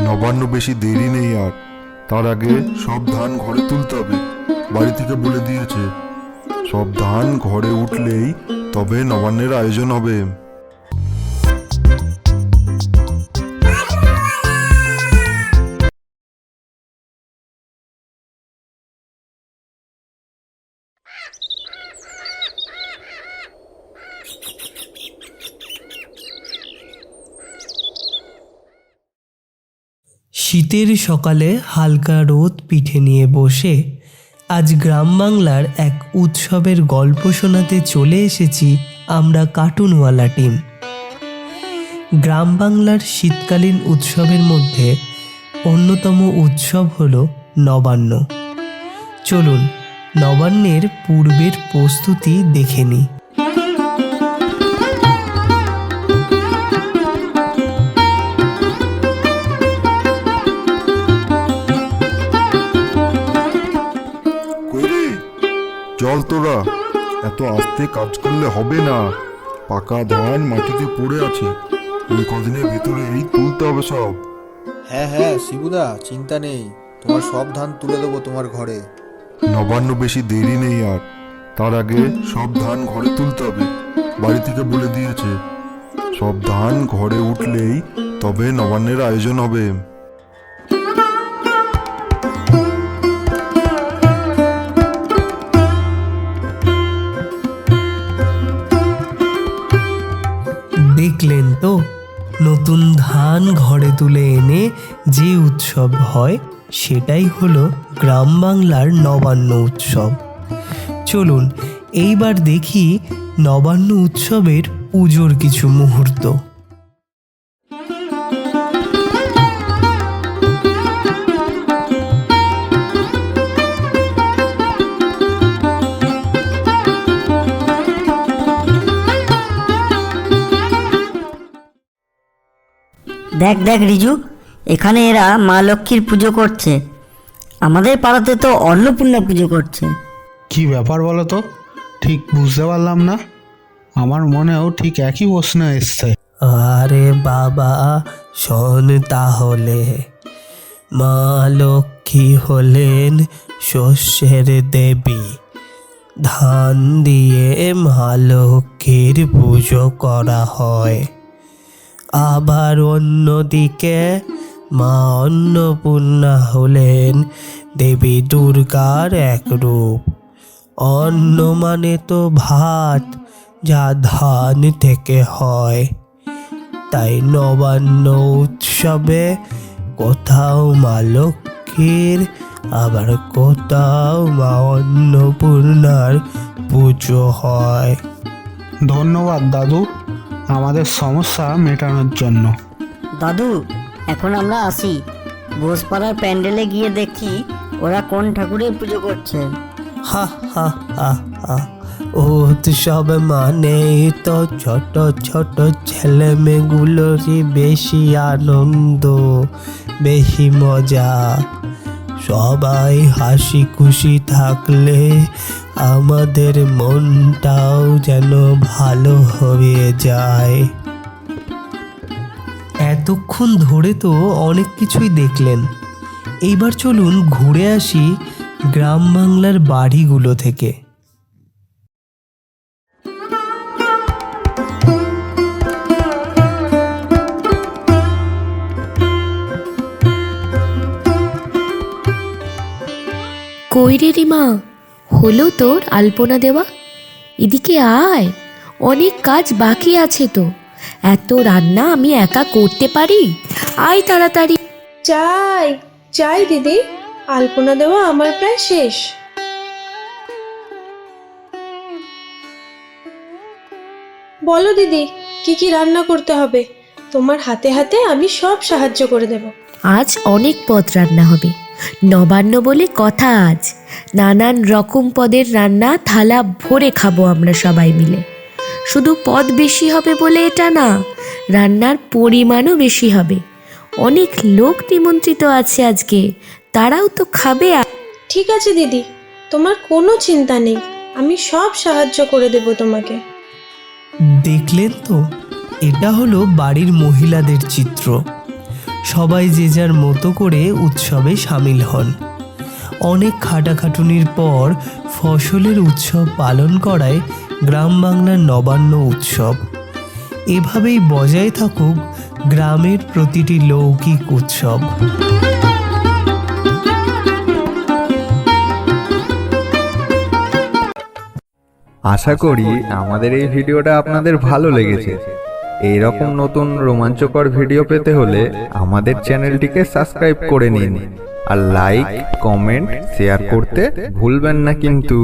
নবান্ন বেশি দেরি নেই আর। তার আগে সব ধান ঘরে তুলতে হবে। বাড়ি থেকে বলে দিয়েছে সব ধান ঘরে উঠলেই তবে নবান্নের আয়োজন হবে। শীতের সকালে হালকা রোদ পিঠে নিয়ে বসে আজ গ্রাম বাংলার এক উৎসবের গল্প শোনাতে চলে এসেছি আমরা কার্টুনওয়ালা টিম। গ্রাম বাংলার শীতকালীন উৎসবের মধ্যে অন্যতম উৎসব হলো নবান্ন। চলুন নবান্নের পূর্বের প্রস্তুতি দেখে নিই। চল তোরা, এত আস্তে কাজ করলে হবে না। পাকা ধান মাটিতে পড়ে আছে, এই কদিনের ভিতরে এই তুলতে হবে সব। হ্যাঁ হ্যাঁ শিবুদা, চিন্তা নেই, তোমার সব ধান তুলে দেবো তোমার ঘরে। নবান্ন বেশি দেরি নেই আর। তার আগে সব ধান ঘরে তুলতে হবে। বাড়ি থেকে বলে দিয়েছে সব ধান ঘরে উঠলেই তবে নবান্নের আয়োজন হবে। দেখলেন তো, নতুন ধান ঘরে তুলে এনে যে উৎসব হয় সেটাই হলো গ্রাম বাংলার নবান্ন উৎসব। চলুন এইবার দেখি নবান্ন উৎসবের পুজোর কিছু মুহূর্ত। দেখ দেখ রিজু, এখানে এরা মা লক্ষ্মীর পুজো করছে। আমাদের পাড়াতে তো অন্নপূর্ণা পুজো করছে। কি ব্যাপার বলো তো, ঠিক বুঝতে পারলাম না। আমার মনেও ঠিক একই প্রশ্ন এসছে। আরে বাবা শোন তাহলে, মা লক্ষ্মী হলেন শস্যের দেবী। ধান দিয়ে মা লক্ষ্মীর পুজো করা হয়। আবার অন্যদিকে মা অন্নপূর্ণা হলেন দেবী দুর্গার এক রূপ। অন্ন মানে তো ভাত, যা ধান থেকে হয়। তাই নবান্ন উৎসবে কোথাও মা লক্ষ্মীর, আবার কোথাও মা অন্নপূর্ণার পুজো হয়। ধন্যবাদ দাদু, আমাদের সমস্যা মেটানোর জন্য। দাদু, এখন আমরা আসি। ঘোষপাড়ার প্যান্ডেলে গিয়ে দেখি ওরা কোন ঠাকুরের পুজো করছে। হা হা হা হা, উৎসব মানেই তো ছোট ছোট ছেলে মেয়েগুলোরই বেশি আনন্দ, বেশি মজা। সবাই হাসি খুশি থাকলে আমাদের মনটাও যেন ভালো হয়ে যায়। এতক্ষণ ধরে তো অনেক কিছুই দেখলেন, এইবার চলুন ঘুরে আসি গ্রাম বাংলার বাড়িগুলো থেকে। কই রে রিমা, হলো তোর আলপনা দেওয়া? এদিকে আয়, অনেক কাজ বাকি আছে তো। এত রান্না আমি একা করতে পারি? আয় তাড়াতাড়ি। চাই চাই দিদি, আলপনা দেওয়া আমার প্রায় শেষ। বলো দিদি, কি কি রান্না করতে হবে? তোমার হাতে হাতে আমি সব সাহায্য করে দেব। আজ অনেক পদ রান্না হবে, নবান্ন বলে কথা। আজ নানান রকম পদের রান্না, থালা ভরে খাবো আমরা সবাই মিলে। শুধু পদ বেশি হবে বলে এটা না, রান্নার পরিমাণও বেশি হবে। অনেক লোক নিমন্ত্রিত আছে আজকে, তারাও তো খাবে। ঠিক আছে দিদি, তোমার কোনো চিন্তা নেই, আমি সব সাহায্য করে দেব তোমাকে। দেখলেন তো, এটা হলো বাড়ির মহিলাদের চিত্র। সবাই যে যার মতো করে উৎসবে সামিল হন। অনেক খাটাখাটুনির পর ফসলের উৎসব পালন করায় গ্রাম বাংলার নবান্ন উৎসব। এভাবেই বজায় থাকুক গ্রামের প্রতিটি লৌকিক উৎসব। আশা করি আমাদের এই ভিডিওটা আপনাদের ভালো লেগেছে। এই রকম নতুন রোমাঞ্চকর ভিডিও পেতে হলে আমাদের চ্যানেলটিকে সাবস্ক্রাইব করে নিন আর লাইক, কমেন্ট, শেয়ার করতে ভুলবেন না কিন্তু।